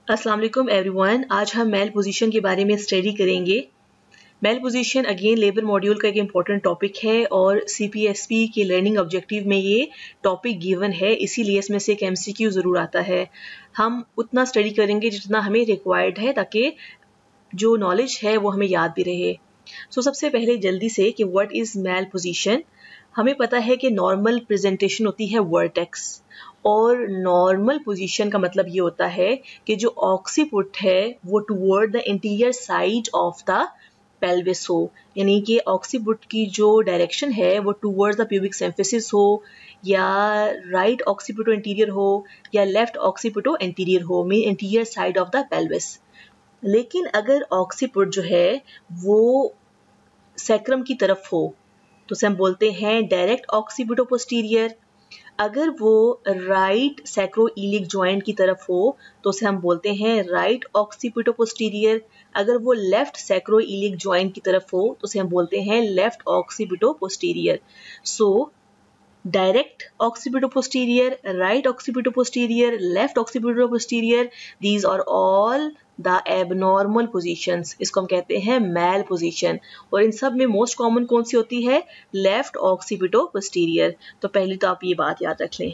अस्सलाम वालेकुम एवरीवन। आज हम मेल पोजीशन के बारे में स्टडी करेंगे। Malposition again labour module का एक इम्पॉर्टेंट टॉपिक है और CPSP के लर्निंग ऑब्जेक्टिव में ये टॉपिक गिवन है, इसीलिए इसमें से एक MCQ ज़रूर आता है। हम उतना स्टडी करेंगे जितना हमें रिक्वायर्ड है ताकि जो नॉलेज है वो हमें याद भी रहे। सबसे पहले जल्दी से कि व्हाट इज़ मेल पोजीशन। हमें पता है कि नॉर्मल प्रेजेंटेशन होती है वर्टेक्स, और नॉर्मल पोजीशन का मतलब ये होता है कि जो ऑक्सीपुट है वो toward the interior side of the pelvis हो, यानी कि ऑक्सीपुट की जो डायरेक्शन है वो टुवर्ड्स द प्यूबिक सिम्फिसिस हो, या राइट ऑक्सीपुटो इंटीरियर हो या लेफ्ट ऑक्सीपुटो इंटीरियर हो, mean interior side of the pelvis. लेकिन अगर ऑक्सीपुट जो है वो सैक्रम की तरफ हो तो उसे हम बोलते हैं डायरेक्ट ऑक्सीपुटो पोस्टीरियर। अगर वो राइट सैक्रोइलिक जॉइंट की तरफ हो तो उसे हम बोलते हैं राइट ऑक्सीपिटो पोस्टीरियर। अगर वो लेफ्ट सैक्रोइलिक जॉइंट की तरफ हो तो उसे हम बोलते हैं left occipito posterior. So direct occipito posterior, right occipito posterior, left occipito posterior, these are all the abnormal positions. इसको हम कहते हैं मेल पोजीशन। और इन सब में मोस्ट कॉमन कौन सी होती है? Left occipito posterior. तो पहले तो आप ये बात याद रख लें।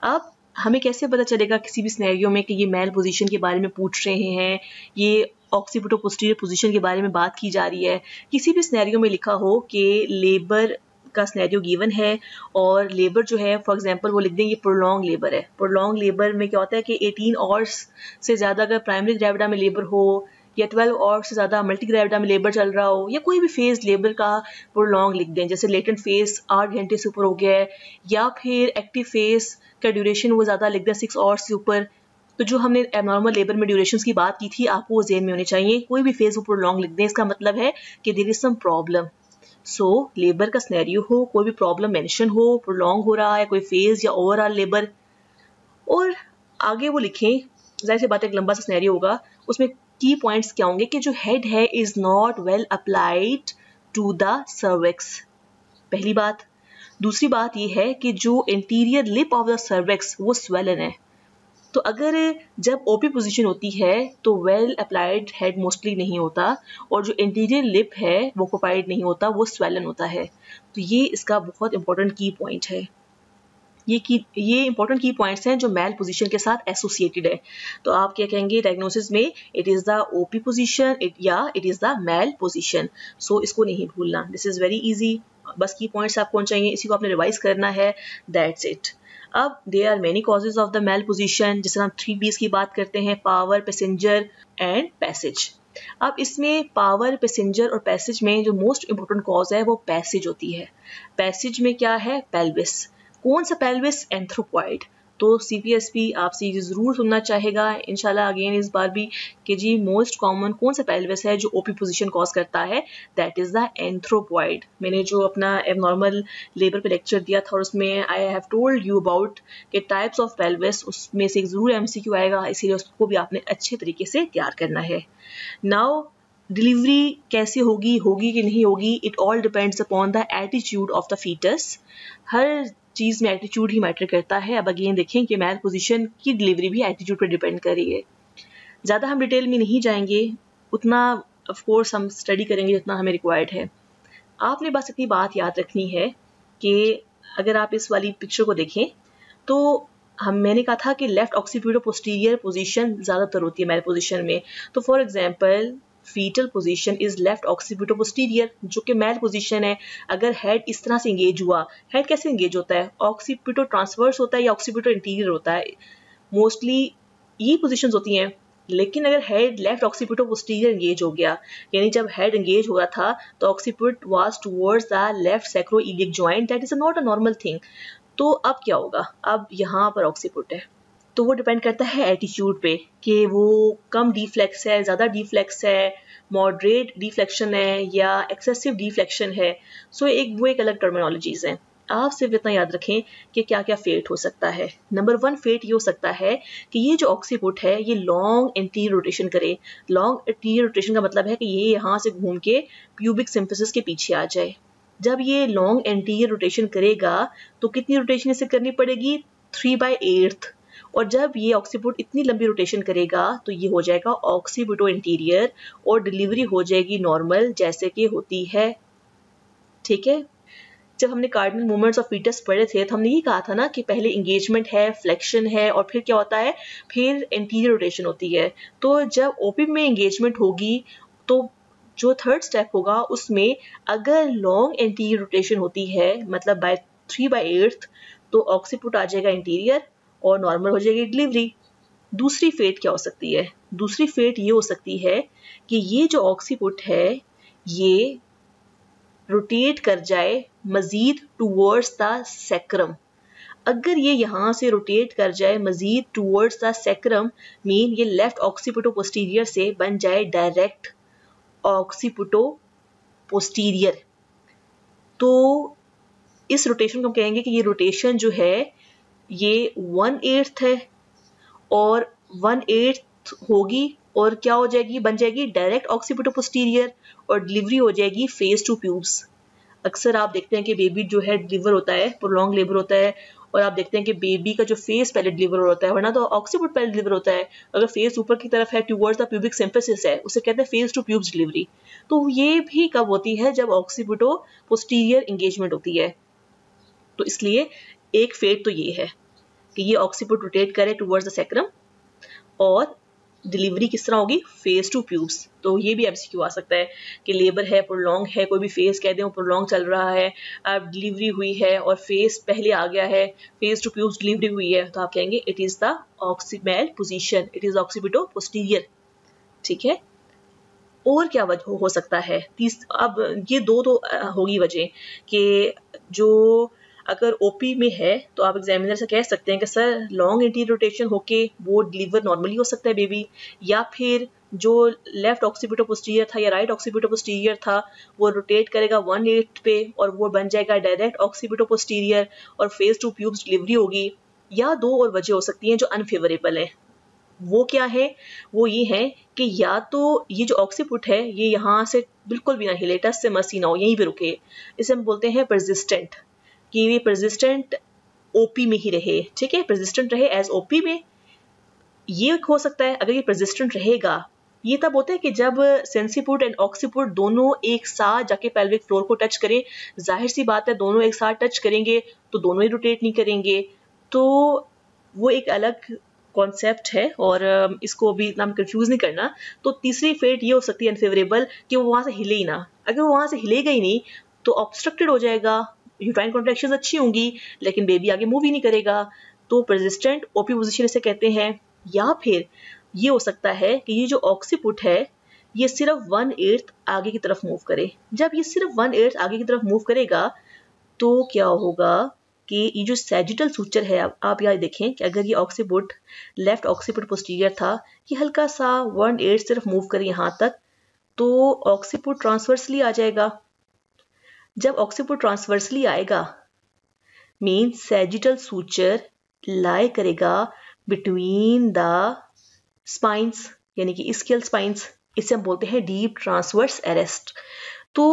अब हमें कैसे पता चलेगा किसी भी सिनेरियो में कि ये मेल पोजीशन के बारे में पूछ रहे हैं, ये ऑक्सीपिटो पोस्टीरियर पोजीशन के बारे में बात की जा रही है। किसी भी सिनेरियो में लिखा हो कि लेबर का सिनेरियो गिवन है और लेबर जो है फॉर एग्जांपल वो लिख दें ये प्रोलॉन्ग लेबर है। प्रोलॉन्ग लेबर में क्या होता है कि 18 आवर्स से ज़्यादा अगर प्राइमरी ग्रेविडा में लेबर हो या 12 आवर्स से ज़्यादा मल्टी ग्रेविडा में लेबर चल रहा हो या कोई भी फेज लेबर का प्रोलॉन्ग लिख दें, जैसे लेटेंट फेज 8 घंटे से ऊपर हो गया है या फिर एक्टिव फेज का ड्यूरेशन वो ज़्यादा लिख दें 6 आवर्स से ऊपर। तो जो हमने एबनॉर्मल लेबर में ड्यूरेशंस की बात की थी आपको वो ज़हन में होनी चाहिए। कोई भी फेज वो प्रोलॉन्ग लिख दें, इसका मतलब है कि there is some problem. So labour का सिनेरियो हो, कोई भी प्रॉब्लम मेंशन हो, प्रोलॉन्ग हो रहा है कोई फेज या ओवरऑल लेबर, और आगे वो लिखें, जाहिर सी बात है एक लंबा सा सिनेरियो होगा, उसमें की पॉइंट्स क्या होंगे कि जो हेड है is not well applied to the cervix, पहली बात। दूसरी बात ये है कि जो anterior lip of the cervix वो स्वेलन है। तो अगर जब ओपी पोजीशन होती है तो वेल अप्लाइड हेड मोस्टली नहीं होता, और जो इंटीरियर लिप है वो ऑक्युपाइड नहीं होता, वो स्वेलन होता है। तो ये इसका बहुत इंपॉर्टेंट की पॉइंट है। ये इंपॉर्टेंट की पॉइंट्स हैं जो मेल पोजीशन के साथ एसोसिएटेड है। तो आप क्या कहेंगे डायग्नोसिस में, it is the OP position या it is the mail position. So इसको नहीं भूलना, दिस इज़ वेरी इजी। बस की पॉइंट्स आपको चाहिए, इसी को आपने रिवाइज करना है, दैट्स इट। अब there are many causes of the mail position, जिससे हम 3 P's की बात करते हैं, पावर, पैसेंजर एंड पैसेज। अब इसमें पावर, पैसेंजर और पैसेज में जो मोस्ट इंपॉर्टेंट कॉज है वो पैसेज होती है। पैसेज में क्या है? पेल्विस। कौन सा पेल्विस? एंथ्रोपॉइड। तो CPSP आपसे ये जरूर सुनना चाहेगा इंशाल्लाह अगेन इस बार भी कि जी मोस्ट कॉमन कौन सा पेल्विस है जो ओपी पोजीशन कॉज करता है? That is the anthropoid. मैंने जो अपना एबनॉर्मल लेबर पे लेक्चर दिया था और उसमें I have told you about के टाइप्स ऑफ पेल्विस, उसमें से एक जरूर MCQ आएगा, इसीलिए उसको भी आपने अच्छे तरीके से तैयार करना है। नाउ डिलीवरी कैसे होगी कि नहीं होगी, it all depends upon the attitude of the fetus. हर चीज़ में एटीट्यूड ही मैटर करता है। अब अगेन देखें कि मेल पोजीशन की डिलीवरी भी एटीट्यूड पर डिपेंड कर रही है। ज़्यादा हम डिटेल में नहीं जाएंगे, उतना ऑफ कोर्स हम स्टडी करेंगे जितना हमें रिक्वायर्ड है। आपने बस इतनी बात याद रखनी है कि अगर आप इस वाली पिक्चर को देखें तो मैंने कहा था कि लेफ्ट ऑक्सीपिटो पोस्टीरियर पोजीशन ज़्यादातर होती है मेल पोजीशन में। तो for example fetal position is left occipito posterior, जो कि मेल पोजीशन है। अगर हेड इस तरह से इंगेज हुआ, हेड कैसे इंगेज होता है? ऑक्सीपिटो ट्रांसवर्स होता है या ऑक्सीपिटो इंटीरियर होता है? मोस्टली ये पोजीशंस होती हैं। लेकिन अगर head left occipito posterior engage हो गया, यानी जब हेड इंगेज हो रहा था तो occiput was towards the left sacroiliac joint, that is not a normal thing. तो अब क्या होगा? अब यहाँ पर ऑक्सीपिट है, तो वो डिपेंड करता है एटीट्यूड पे कि वो कम डीफ्लेक्स है, ज़्यादा डीफ्लेक्स है, मॉडरेट डिफ्लेक्शन है या एक्सेसिव डिफ्लेक्शन है। सो वो एक अलग टर्मिनोलॉजीज हैं। आप सिर्फ इतना याद रखें कि क्या क्या फेट हो सकता है। नंबर 1 फेट ये हो सकता है कि ये जो ऑक्सीपुट है ये लॉन्ग एंटीरियर रोटेशन करे। लॉन्ग एंटीरियर रोटेशन का मतलब है कि ये यहाँ से घूम के प्यूबिक सिम्फिसिस के पीछे आ जाए। जब ये लॉन्ग एंटीरियर रोटेशन करेगा तो कितनी रोटेशन इसे करनी पड़ेगी? 3/8। और जब ये ऑक्सीपुट इतनी लंबी रोटेशन करेगा तो ये हो जाएगा ऑक्सीपिटो इंटीरियर और डिलीवरी हो जाएगी नॉर्मल जैसे कि होती है। ठीक है, जब हमने कार्डिनल मूवमेंट्स ऑफ फीटस पढ़े थे तो हमने ये कहा था ना कि पहले इंगेजमेंट है, फ्लेक्शन है और फिर क्या होता है, फिर एंटीरियर रोटेशन होती है। तो जब ओपी में इंगेजमेंट होगी तो जो थर्ड स्टेप होगा उसमें अगर लॉन्ग एंटीरियर रोटेशन होती है मतलब बाय 3/8 तो ऑक्सीपुट आ जाएगा इंटीरियर और नॉर्मल हो जाएगी डिलीवरी। दूसरी फेट क्या हो सकती है, दूसरी फेट ये हो सकती है कि ये जो ऑक्सीपुट है ये रोटेट कर जाए मजीद टूवर्ड्स द सेक्रम। अगर ये यहाँ से रोटेट कर जाए मजीद टूवर्ड्स द सेक्रम मीन ये लेफ्ट ऑक्सीपिटो पोस्टीरियर से बन जाए डायरेक्ट ऑक्सीपिटो पोस्टीरियर, तो इस रोटेशन को हम कहेंगे कि ये रोटेशन जो है ये 1/8 है और 1/8 होगी और क्या हो जाएगी, बन जाएगी डायरेक्ट ऑक्सीपिटो पोस्टीरियर और डिलीवरी हो जाएगी फेस टू प्यूब्स। अक्सर आप देखते हैं कि बेबी जो है डिलीवर होता है, प्रोलॉन्ग लेबर होता है और आप देखते हैं कि बेबी का जो फेस पहले डिलीवर होता है वरना तो ऑक्सीपुट पहले डिलीवर होता है। अगर फेस ऊपर की तरफ है टुवर्ड्स द प्यूबिक सिम्फिसिस है उसे कहते हैं फेस टू प्यूब्स डिलीवरी। तो ये भी कब होती है, जब ऑक्सीपिटो पोस्टीरियर एंगेजमेंट होती है। तो इसलिए एक फेट तो ये है कि ये ऑक्सीपुट रोटेट करे टुवर्ड्स द सेक्रम और डिलीवरी किस तरह होगी, फेस टू प्यूब्स। तो ये भी एमसीक्यू आ सकता है कि लेबर है, प्रोलॉन्ग है, कोई भी फेस कह दें वो प्रोलॉन्ग चल रहा है, अब डिलीवरी हुई है और फेस पहले आ गया है, फेस टू प्यूब्स डिलीवरी हुई है, तो आप कहेंगे इट इज द ऑक्सीमेल position, it is occipito posterior. ठीक है, और क्या वजह हो सकता है, अब ये दो तो होगी वजह कि जो अगर ओपी में है तो आप एग्जामिनर से कह सकते हैं कि सर लॉन्ग एंटीरियर रोटेशन होके वो डिलीवर नॉर्मली हो सकता है बेबी, या फिर जो लेफ्ट ऑक्सीपिटो पोस्टीरियर था या राइट ऑक्सीपिटो पोस्टीरियर था वो रोटेट करेगा 1/8 पे और वो बन जाएगा डायरेक्ट ऑक्सीपिटो पोस्टीरियर और फेस टू प्यूब्स डिलीवरी होगी। या दो और वजह हो सकती हैं जो अनफेवरेबल है, वो क्या है, वो ये है कि या तो ये जो ऑक्सीपुट है ये यहाँ से बिल्कुल भी ना हिले, टच से मसी ना हो, यहीं पे रुके, इसे हम बोलते हैं परसिस्टेंट, कि ये परसिस्टेंट ओपी में ही रहे। ठीक है, परसिस्टेंट रहे एज ओपी में, ये हो सकता है। अगर ये परसिस्टेंट रहेगा ये तब होता है कि जब सेंसीपुट एंड ऑक्सीपुट दोनों एक साथ जाके पेल्विक फ्लोर को टच करें, जाहिर सी बात है दोनों एक साथ टच करेंगे तो दोनों ही रोटेट नहीं करेंगे, तो वो एक अलग कॉन्सेप्ट है और इसको अभी इतना कंफ्यूज नहीं करना। तो तीसरी फेट ये हो सकती है अनफेवरेबल कि वो वहां से हिले ही ना, अगर वो वहां से हिलेगा ही नहीं तो ऑब्स्ट्रक्टेड हो जाएगा, यूट्राइन कॉन्ट्रैक्शंस अच्छी होंगी लेकिन बेबी आगे मूव ही नहीं करेगा, तो परसिस्टेंट ओपी पोजीशन इसे कहते हैं। या फिर ये हो सकता है कि ये जो ऑक्सीपुट है ये सिर्फ 1/8 आगे की तरफ मूव करे। जब ये सिर्फ 1/8 आगे की तरफ मूव करेगा तो क्या होगा कि ये जो सैजिटल सूचर है, आप यहाँ देखें कि अगर ये ऑक्सीपुट लेफ्ट ऑक्सीपुट पोस्टीरियर था, ये हल्का सा 1/8 सिर्फ मूव करे यहाँ तक तो ऑक्सीपुट ट्रांसवर्सली आ जाएगा। जब ऑक्सीपुट ट्रांसवर्सली आएगा मीन सैजिटल सूचर लाई करेगा बिटवीन द स्पाइंस यानी कि स्केल स्पाइंस, इसे हम बोलते हैं डीप ट्रांसवर्स अरेस्ट। तो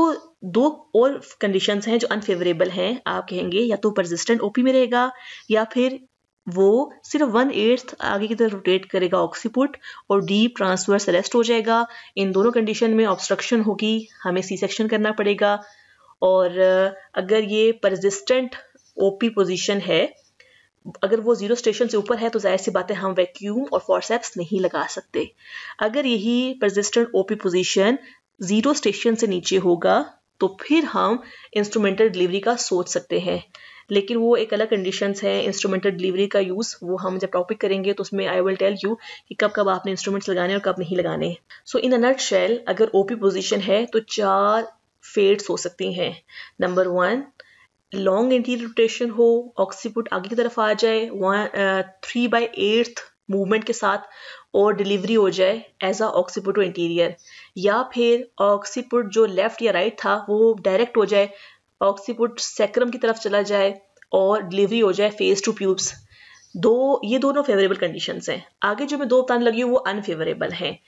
दो और कंडीशंस हैं जो अनफेवरेबल हैं, आप कहेंगे या तो परसिस्टेंट ओपी में रहेगा या फिर वो सिर्फ 1/8 आगे की तरफ रोटेट करेगा ऑक्सीपुट और डीप ट्रांसवर्स अरेस्ट हो जाएगा। इन दोनों कंडीशन में ऑब्स्ट्रक्शन होगी, हमें सी सेक्शन करना पड़ेगा। और अगर ये परसिस्टेंट ओपी पोजीशन है, अगर वो 0 स्टेशन से ऊपर है तो जाहिर सी बात है हम वैक्यूम और फॉरसेप्स नहीं लगा सकते। अगर यही परसिस्टेंट ओपी पोजीशन 0 स्टेशन से नीचे होगा तो फिर हम इंस्ट्रूमेंटल डिलीवरी का सोच सकते हैं, लेकिन वो एक अलग कंडीशंस है इंस्ट्रूमेंटल डिलीवरी का यूज, वो हम जब टॉपिक करेंगे तो उसमें आई विल टेल यू कि कब कब आपने इंस्ट्रूमेंट्स लगाने और कब नहीं लगाने। सो इन अ नटशेल अगर ओपी पोजीशन है तो 4 फेट्स हो सकती हैं। नंबर 1 लॉन्ग एंटीरियर रोटेशन हो, ऑक्सीपुट आगे की तरफ आ जाए 3/8 मूवमेंट के साथ और डिलीवरी हो जाए एज अ ऑक्सीपुटो इंटीरियर, या फिर ऑक्सीपुट जो लेफ्ट या राइट था वो डायरेक्ट हो जाए, ऑक्सीपुट सेक्रम की तरफ चला जाए और डिलीवरी हो जाए फेस टू प्यूब्स। ये दोनों फेवरेबल कंडीशंस हैं। आगे जो मैं दो बताने लगी हूँ वो अनफेवरेबल हैं।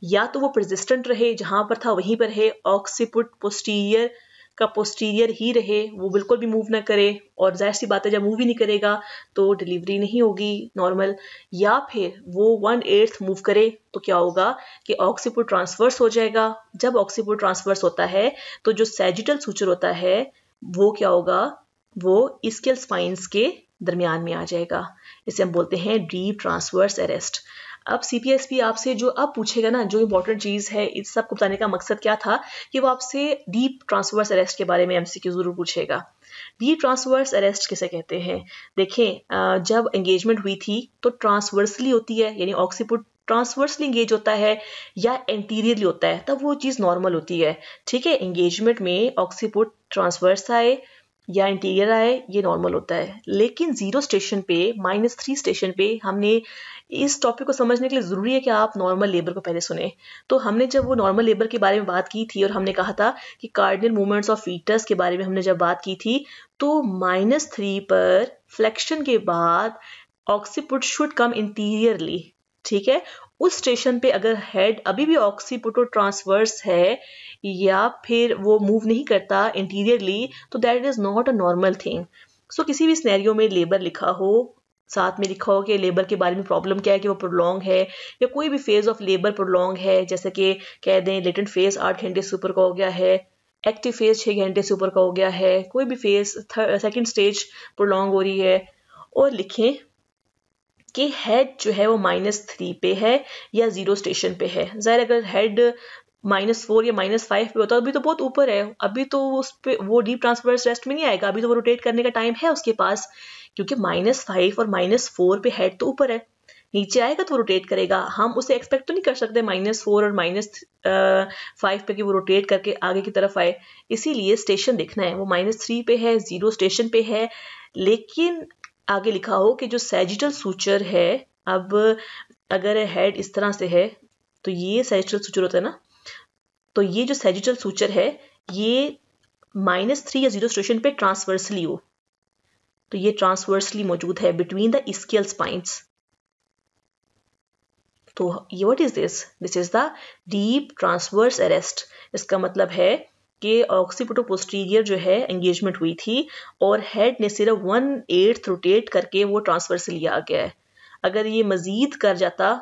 या तो वो परसिस्टेंट रहे, जहां पर था वहीं पर है, ऑक्सीपुट पोस्टीरियर का पोस्टीरियर ही रहे, वो बिल्कुल भी मूव ना करे, और जाहिर सी बात है जब मूव ही नहीं करेगा तो डिलीवरी नहीं होगी नॉर्मल, या फिर वो 1/8 मूव करे तो क्या होगा कि ऑक्सीपुट ट्रांसवर्स हो जाएगा। जब ऑक्सीपुट ट्रांसवर्स होता है तो जो सैजिटल सूचर होता है वो क्या होगा, वो इसकियल स्पाइंस के दरमियान में आ जाएगा। इसे हम बोलते हैं डीप ट्रांसवर्स अरेस्ट। अब सीपीएसपी आपसे जो अब पूछेगा ना, जो इंपॉर्टेंट चीज है, इस सब को बताने का मकसद क्या था कि वो आपसे डीप ट्रांसवर्स अरेस्ट के बारे में एमसीक्यू जरूर पूछेगा। डीप ट्रांसवर्स अरेस्ट किसे कहते हैं? देखें, जब एंगेजमेंट हुई थी तो ट्रांसवर्सली होती है, यानी ऑक्सीपुट ट्रांसवर्सली एंगेज होता है या एंटीरियरली होता है, तब वो चीज नॉर्मल होती है। ठीक है, एंगेजमेंट में ऑक्सीपुट ट्रांसवर्स आए या इंटीरियर आए, ये नॉर्मल होता है। लेकिन 0 स्टेशन पे, -3 स्टेशन पे, हमने इस टॉपिक को समझने के लिए जरूरी है कि आप नॉर्मल लेबर को पहले सुने। तो हमने जब वो नॉर्मल लेबर के बारे में बात की थी और हमने कहा था कि कार्डिनल मूवमेंट्स ऑफ फीटस के बारे में हमने जब बात की थी, तो -3 पर फ्लेक्शन के बाद ऑक्सीपुट शुड कम इंटीरियरली। ठीक है, उस स्टेशन पे अगर हेड अभी भी ऑक्सीपुटो ट्रांसवर्स है या फिर वो मूव नहीं करता इंटीरियरली, तो that is not a normal thing. So किसी भी सिनेरियो में लेबर लिखा हो, साथ में लिखा हो कि लेबर के बारे में प्रॉब्लम क्या है, कि वो प्रोलॉन्ग है या कोई भी फेज ऑफ लेबर प्रोलॉन्ग है, जैसे कि कह दें लेटेंट फेज 8 घंटे से ऊपर का हो गया है, एक्टिव फेज 6 घंटे से ऊपर का हो गया है, कोई भी फेज सेकंड स्टेज प्रोलॉन्ग हो रही है, और लिखें कि हेड जो है वो -3 पे है या 0 स्टेशन पे है। ज़ाहिर अगर हेड -4 या -5 पे होता अभी तो बहुत ऊपर है, अभी तो उस पे वो डीप ट्रांसवर्स रेस्ट में नहीं आएगा, अभी तो वो रोटेट करने का टाइम है उसके पास, क्योंकि -5 और -4 पे हेड तो ऊपर है, नीचे आएगा तो वो रोटेट करेगा। हम उसे एक्सपेक्ट तो नहीं कर सकते -4 और -5 पे कि वो रोटेट करके आगे की तरफ आए, इसीलिए स्टेशन देखना है, वो -3 पे है, 0 स्टेशन पे है। लेकिन आगे लिखा हो कि जो सैजिटल सूचर है, अब अगर हेड इस तरह से है तो ये सैजिटल सूचर होता है ना, तो ये जो सैजिटल सूचर है ये -3 या 0 स्टेशन पे ट्रांसवर्सली हो, तो ये ट्रांसवर्सली मौजूद है बिटवीन द ischial स्पाइंस। तो ये what is this? This is the deep transverse arrest. इसका मतलब है कि ऑक्सीपुटो पोस्टीरियर जो है एंगेजमेंट हुई थी और हेड ने सिर्फ 1/8 रोटेट करके वो ट्रांसवर्सली आ गया है। अगर ये मजीद कर जाता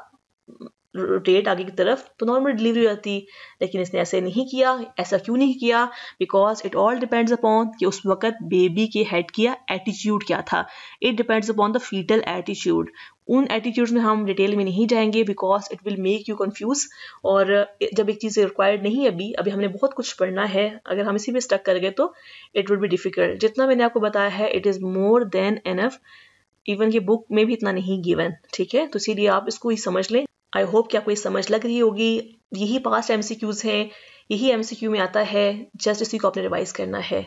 रोटेट आगे की तरफ तो नॉर्मल डिलीवरी हो जाती, लेकिन इसने ऐसे नहीं किया। ऐसा क्यों नहीं किया? Because it all depends upon कि उस वक्त बेबी के हेड का एटीट्यूड क्या था। It depends upon the fetal attitude. उन एटीट्यूड्स में हम डिटेल में नहीं जाएंगे because it will make you confuse, और जब एक चीज़ रिक्वायर्ड नहीं है, अभी हमें बहुत कुछ पढ़ना है, अगर हम इसी में स्टक कर गए तो इट विल बी डिफिकल्ट। जितना मैंने आपको बताया है it is more than enough, even की बुक में भी इतना नहीं गिवन। ठीक है, तो इसीलिए आप इसको ही समझ लें। आई होप कि आपको ये समझ लग रही होगी। यही पास्ट एमसीक्यूज हैं, यही एमसीक्यू में आता है, जस्ट इसी को आपने रिवाइज करना है।